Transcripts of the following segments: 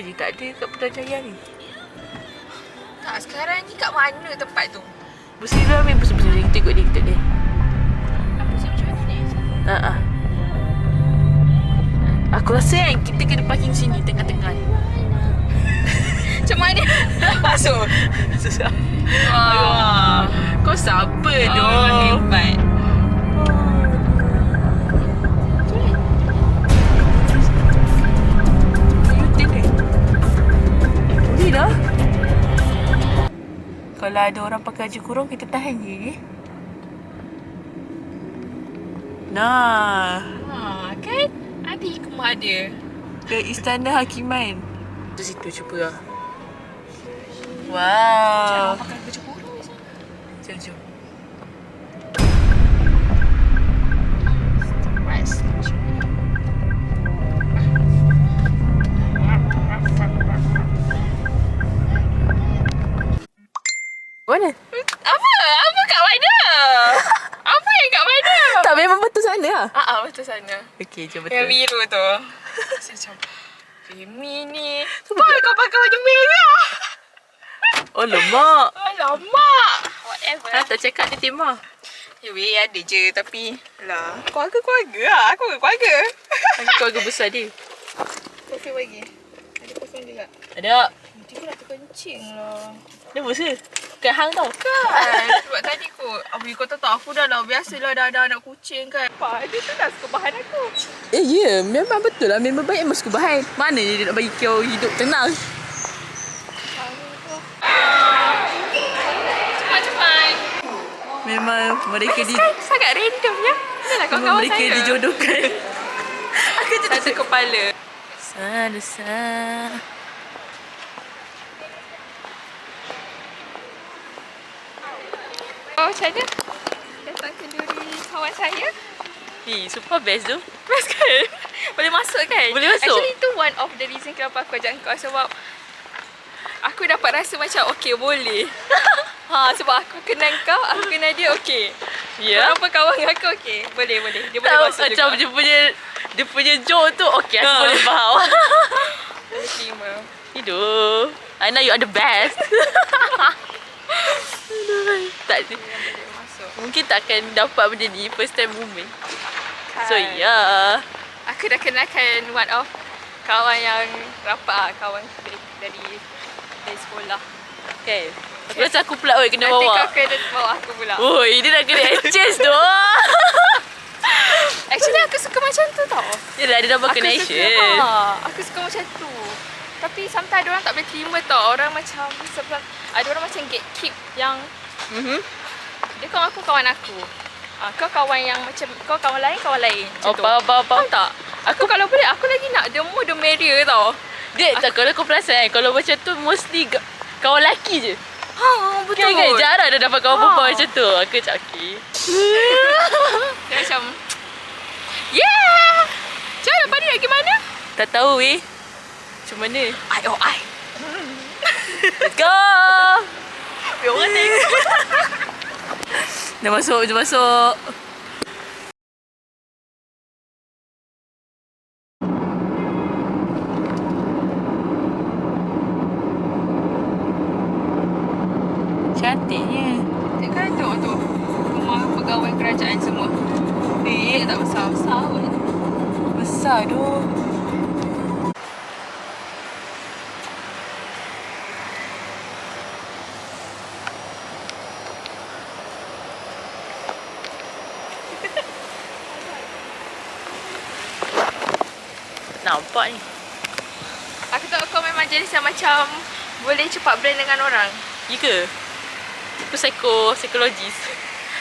je tak ada kat Putrajaya ni? Tak, sekarang ni kat mana tempat tu? Bersira ambil bersih-bersih. Kita ikut dia, kita ikut dia. Apa sih macam mana ni? Haa. Aku rasa kan kita kena parking sini tengah-tengah ni. Macam mana? Masuk. Susah. Wah. Kau siapa Oh, doh? hebat. Boleh dah. Kalau ada orang pakai baju kurung, kita tahan je. Nah. Kan? Ada hikmah dia. Ke Istana Hakiman. Di situ cuba lah. Wow. Pakai baju kurung ni sana. Jom, jom. Mana? Apa? Apa kat mana? Apa yang kat mana? Tak, memang betul sana lah. Betul sana. Okey, jom Yang betul. biru tu. Saya macam, Femi ni. Sebab kau pakai baju merah. Oh, lemak. Alamak. Whatever. Tak cakap dia timah. Ya weh, ada je. Tapi, lah. Keluarga-keluarga lah. Aku keluarga. Aku keluarga besar dia. Perfume lagi. Ada perfume juga. Ada. Nanti aku nak terkencing lah. Dia besar. Bukan hang tau. Kan? Sebab tadi kot. Abi kau tahu tak, aku dah lah. Biasalah dah ada anak kucing kan. Dia tu dah suka bahan aku. Ya, memang betul lah. Memang baik memang suka bahan. Mana dia nak bagi kau hidup tenang? Cepat-cepat. Memang mereka Sangat random ya. Inilah kawan-kawan mereka saya. dijodohkan. Aku je tak kepala. Salsa. Oh, macam mana? Datang kenduri kawan saya. Super best tu. Best kan? Boleh masuk kan? Boleh masuk. Actually, itu one of the reason kenapa aku ajak kau. Sebab aku dapat rasa macam okay, boleh. Sebab aku kenal kau, aku kenal dia okay. Ya. Kau kawan dengan aku okay. Boleh. Dia boleh Tahu masuk macam juga. dia punya joke tu okey, aku boleh faham. Boleh terima. Hidup. I know you are the best. Tak, Boleh masuk. mungkin takkan dapat benda ni first time moment. Kan. So yeah. Aku dah kenalkan one of kawan yang rapat kawan dari sekolah. Okay. Aku rasa aku pula kena Nanti bawa. kau kena bawa aku pula. Oi, dia nak kena exchange tu. Actually aku suka macam tu tau. Yelah, dia double connection. Aku suka macam tu. Tapi sometimes ada orang tak boleh terima tau. Orang macam ada orang macam gatekeep yang dia kawan aku. Kau kawan yang macam kau kawan lain macam tu. Faham tak? Aku kalau boleh aku lagi nak the more the merrier tau. Dia tak, kalau kau perasan kalau macam tu mostly kawan lelaki je. Betul. Kan jarang dah dapat kawan perempuan macam tu. Aku cakap okey. Dia macam yeah. Macam mana Padi nak pergi mana? Tak tahu weh. Macam mana? I. Let's go. Biar orang tengok. Dah masuk. Cantiknya. Kan tu rumah pegawai kerajaan semua. Tak besar-besar pun. Besar tu. Nampak ni. Aku tahu kau memang jenis yang macam boleh cepat blend dengan orang. Ya ke? Aku psikologis.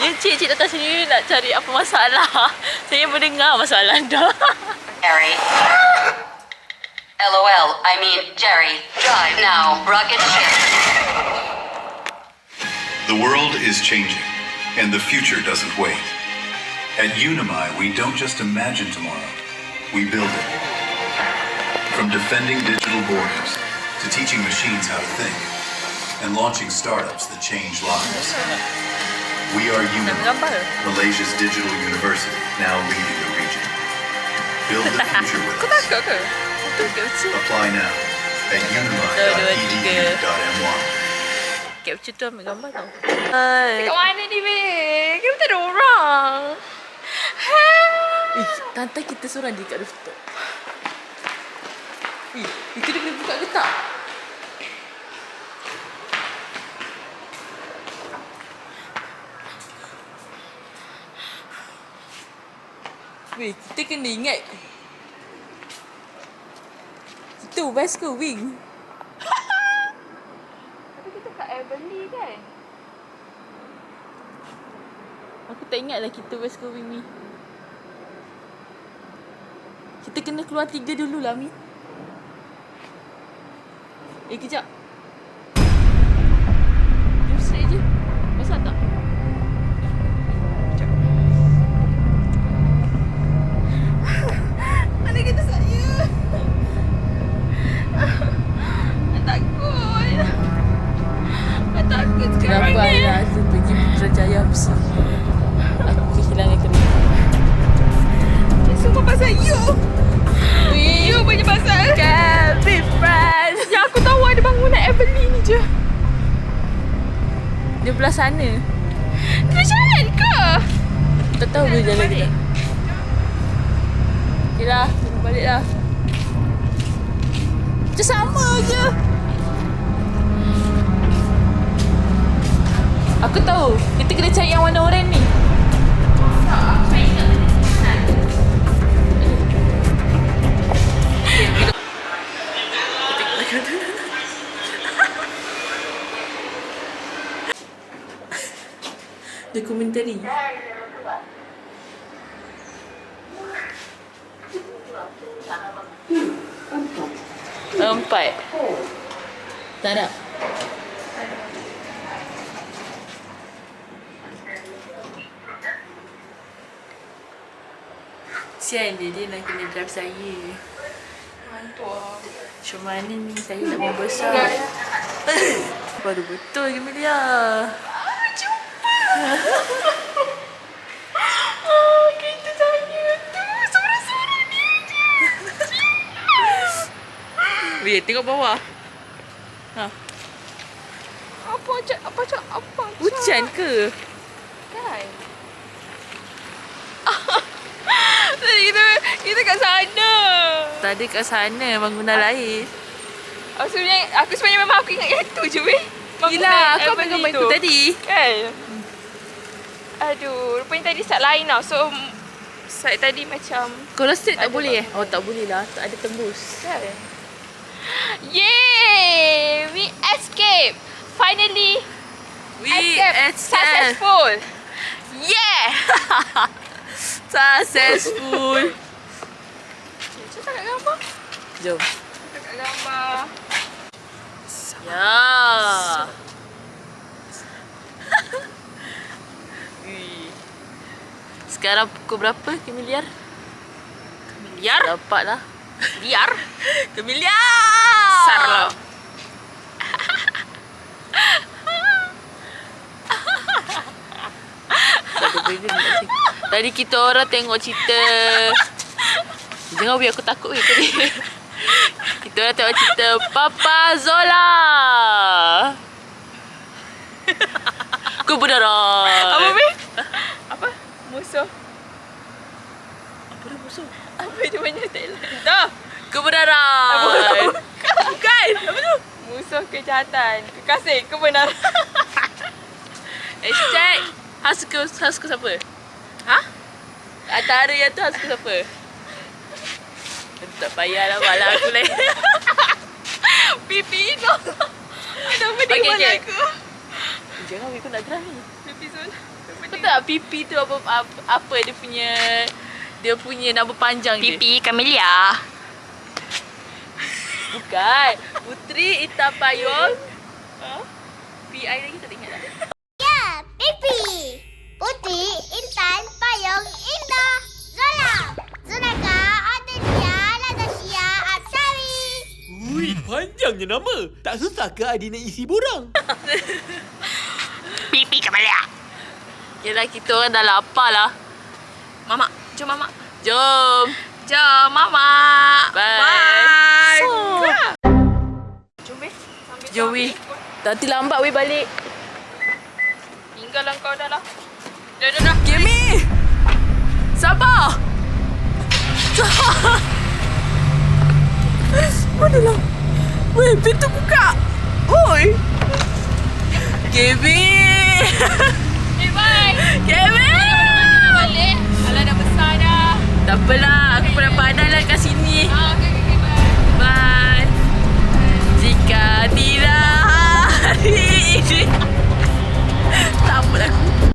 Ya, cik datang sini nak cari apa masalah. Saya mendengar masalah anda. Jerry. LOL, I mean Jerry. Drive now, rocket ship. The world is changing, and the future doesn't wait. At Unimi, we don't just imagine tomorrow, we build it. From defending digital borders, to teaching machines how to think, and launching startups that change lives. We are Unimi, Malaysia's digital university, now leading the region. Build the future with Kau us. takut ke? Apply now at unimi.edu.my. Capture tu ambil gambar tau. Kat mana ni, babe? Kenapa tak ada orang? Tante kita seorang je kat rooftop. Itu dia kena buka ke tak? Kita kena ingat. Kita West Coast Wing. Tapi kita kat Everly kan? Aku tak ingat lah kita West Coast Wing ni. Kita kena keluar 3 dulu lah, Mi. Kejap. Jom straight je. Pasal tak? Kejap. Mana kata saya? Takut. Takut sekarang Kenapa ni. ayah rasa pergi Putrajaya besar? Aku kehilangan kereta. Semua pasal you. You punya pasal. Can be friends. Yang aku tahu ada bangunan Everly ni je. Dia belah sana. Dia jalan ke? Tak tahu boleh jalan ke tak. Okay lah, kita balik lah. Macam sama je. Aku tahu. Kita kena cari yang warna oranye ni. Dokumentari. Empat. Tak ada. Sian dia nak kena drive saya. Mantul. Macam mana ni saya nak membesar. Baru betul Gemelia. Kereta saya tu. Suara-suara ni je. Weh, tengok bawah. Ha. Apa? Hujan ke? Kan? Kita kat sana. Tadi kat sana bangunan lain. Aku sebenarnya memang aku ingat yang tu je weh. Gila, aku ambil gambar itu tadi. Kan? Aduh, rupanya tadi side lain tau. So, side tadi macam... Kalau straight tak Ada boleh eh? Oh, tak boleh lah. Tak ada tembus. Kan? Yay! We escape! Finally, successful! Yeah! Successful. Cuba kat gambar. Jom. Kat gambar. Ya. Sekarang pukul berapa, Kemiliar? Liar? Dapat lah. Liar? Kemiliar! Besar lah. Tadi kita orang tengok cerita. Jangan biar aku takut tadi. Kita orang tengok cerita Papa Zola. Kebenaran. Apa weh? Apa? Musuh. Apa dia musuh? Apa dia punya tagline? Dah. Kebenaran. Bukan. Apa tu? Musuh kejahatan. Kekasih kebenaran. Hashtag Hasku siapa? Ha? Antara yang tu Hasku siapa? Tak payahlah malah aku lain. Pipi tu. Kenapa dia Okay, malah okay. aku? Jangan aku nak drive ni. Pipi Zola. Kau tak pipi tu apa dia punya nama panjang dia? Pipi Camellia. Bukan. Putri Ita Payung. PI lagi tak ingat lah. Ya, Pipi. Putri, Intan, Payung, Indah, Zola, Zunaka, Adelia, Ladasia, Absari. Ui, panjangnya nama. Tak susah ke Adi nak isi borang? Pipi Camellia. Yelah, kita orang dah lapar lah. Mama, jom Mama. Jom. Jom Mama. Bye. Bye. Jom weh. Nanti lambat weh balik. Tinggallah kau dah lah. Dah. Kimi! Sabar! Sabar! Manalah? Weh, pintu buka! Oi! Kimi! Bye. Kimi! Balik. Alah dah besar dah. Tak apalah, aku pernah pandai lah kat sini. Okay, bye. Bye! Jika tidak hari ini tak apalah.